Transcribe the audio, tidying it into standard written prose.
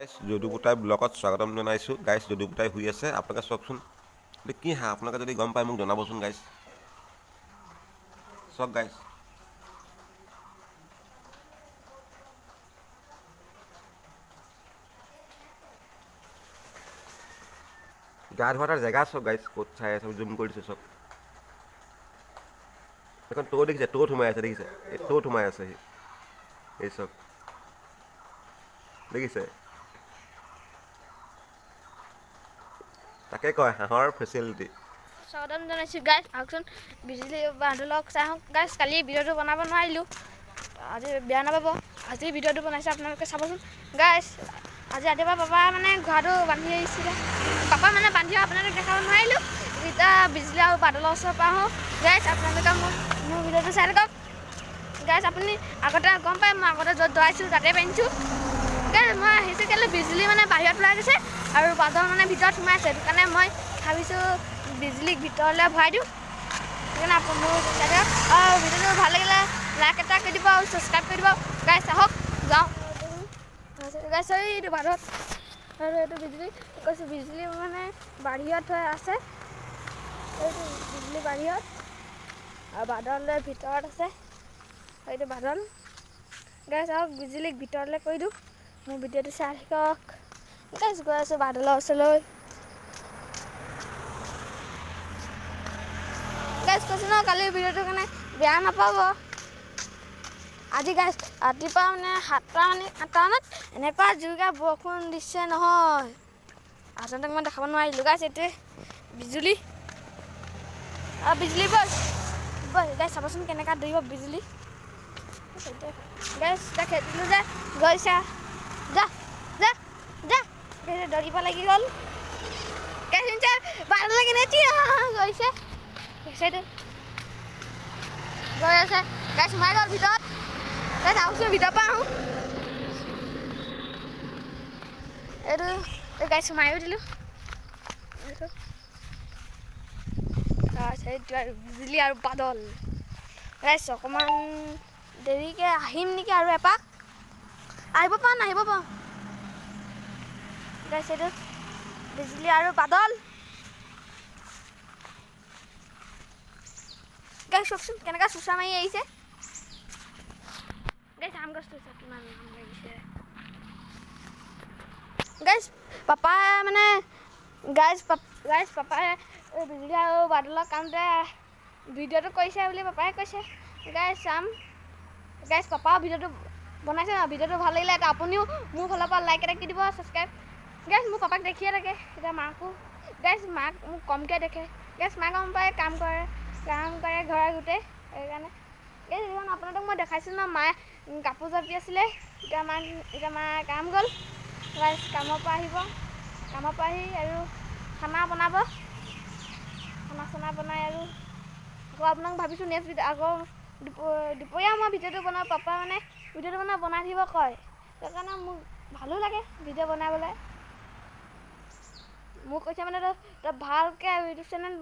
গাইছ যদুপুতাই ব্লগত স্বাগতম জনাইছোঁ। গাইছ যদুপুতাই শুই আছে, আপোনালোকে চাওকচোন। কি হাঁহ আপোনালোকে যদি গম পায় মোক জনাবচোন গাইছ। চাওক গাইছ, গা ধোৱা তাৰ জেগা চাওক গাইছ, ক'ত চাই আছে জুম কৰি দিছোঁ চাওক। এখন টৌ দেখিছে, টৌত সোমাই আছে দেখিছে, এই টৌত সোমাই আছে সি, এই চাওক দেখিছে। তাকে কয় হাঁহৰ ফেচিলিটি। স্বাগতম জনাইছোঁ গাইছ। আহকচোন বিজুলী বান্ধলক চাই আহক গাইছ। কালি ভিডিঅ'টো বনাব নোৱাৰিলোঁ, আজি বেয়া নাপাব। আজি ভিডিঅ'টো বনাইছে আপোনালোকে চাবচোন গাইছ। আজি ৰাতিপুৱা পাপা মানে ঘোঁৰাটো বান্ধি আহিছিলে, পাপা মানে বান্ধি আপোনালোকে দেখাব নোৱাৰিলোঁ। এতিয়া বিজুলী আৰু বাদলৰ ওচৰৰ পৰা আহোঁ গাইছ। আপোনালোকে মোৰ ভিডিঅ'টো চাই থাকক গাইছ। আপুনি আগতে গম পায় মই আগতে য'ত দৌৰাইছোঁ তাতে বান্ধিছোঁ গাইছ। মই আহিছোঁ কেলৈ বিজুলী মানে বাহিৰত ওলাই গৈছে আৰু বাদল মানে ভিতৰত সোমাই আছে, সেইটো কাৰণে মই ভাবিছোঁ বিজুলীক ভিতৰলৈ ভৰাই দিওঁ। সেইকাৰণে মোৰ চাই দিয়ক আৰু ভিডিঅ'টো ভাল লাগিলে লাইক এটা কৰি দিব আৰু ছাবস্ক্ৰাইব কৰি দিব গাইছ। আহক যাওঁ গাইছ। এইটো বাদত আৰু এইটো বিজুলী কৈছোঁ, বিজুলী মানে বাহিৰত হৈ আছে। এইটো বিজুলী বাহিৰত আৰু বাদল ভিতৰত আছে। এইটো বাদল গাইছ। আহক বিজুলীক ভিতৰলৈ কৰি দিওঁ। মোৰ ভিডিঅ'টো চাই থাকক গাইছ। গৈ আছোঁ বাদলৰ ওচৰলৈ গাইছ। কৈছোঁ ন কালি ভিডিঅ'টোৰ কাৰণে বেয়া নাপাব। আজি গাইছ ৰাতিপুৱা মানে 7টা মানে 8টা মানত এনেকুৱা জোৰকৈ বৰষুণ দিছে নহয়, আপোনালোকক মই দেখাব নোৱাৰিলোঁ গাইছ। এইটোৱে বিজুলী আৰু বিজুলী বল গাইছ। চাবচোন কেনেকুৱা দৌৰিব বিজুলী গাইছ। এতিয়া খেদিলোঁ যে গৈছে, যা যা যা দৌৰিব লাগি গ'ল গাইছ। শুনিছে বাদলে কেনেকৈ গৈছে, সেইটো গৈ আছে গাইছ। সোমাই গ'ল ভিতৰত গাইছ। আহোচোন ভিতৰৰ পৰা আহোঁ। এইটো গাইছ সোমায়ো দিলোঁ সেইটো আৰু বিজুলী আৰু বাদল গাইছ। অকণমান দেৰিকৈ আহিম নেকি আৰু এপাক, আহিব পাৰোঁ নাহিব পাৰোঁ গাইছ। এইটো বিজুলী আৰু বাদল গাইছ। চাওকচোন কেনেকৈ চোঁচা মাৰি আহিছে গাইছ। আম গছটো চাওক কিমান আম লাগিছে গাইছ। পাপাই মানে গাইছ পাপাই বিজুলী আৰু বাদলৰ কামতে ভিডিঅ'টো কৰিছে বুলি পাপাই কৈছে গাইছ। চাম গাইছ। পাপাও ভিডিঅ'টো বনাইছে ন, ভিডিঅ'টো ভাল লাগিলে এটা আপুনিও মোৰ ফালৰ পৰা লাইক এটা কৰি দিব, ছাবস্ক্ৰাইব গাইছ। মোৰ পাপাক দেখিয়ে থাকে, এতিয়া মাকো গাইছ। মাক মোক কমকৈ দেখে গাইছ। মাক গম পায় কাম কৰে ঘৰৰ গোটেই, সেইকাৰণে গাইছ। আপোনালোকক মই দেখাইছোঁ ন, মায়ে কাপোৰ জাপি আছিলে, এতিয়া মায়ে কাম গ'ল গাইছ। কামৰ পৰা আহিব, কামৰ পৰা আহি আৰু খানা বনাব, খানা চানা বনাই আৰু আকৌ আপোনাক ভাবিছোঁ নেক্সট আকৌ দুপৰীয়া মই ভিডিঅ'টো বনাওঁ। পাপা মানে ভিডিঅ'টো বনাই থাকিব কয়, সেইকাৰণে মোক ভালো লাগে ভিডিঅ' বনাবলৈ। মোক কৈছে মানে তই ভালকৈ ইউটিউব চেনেল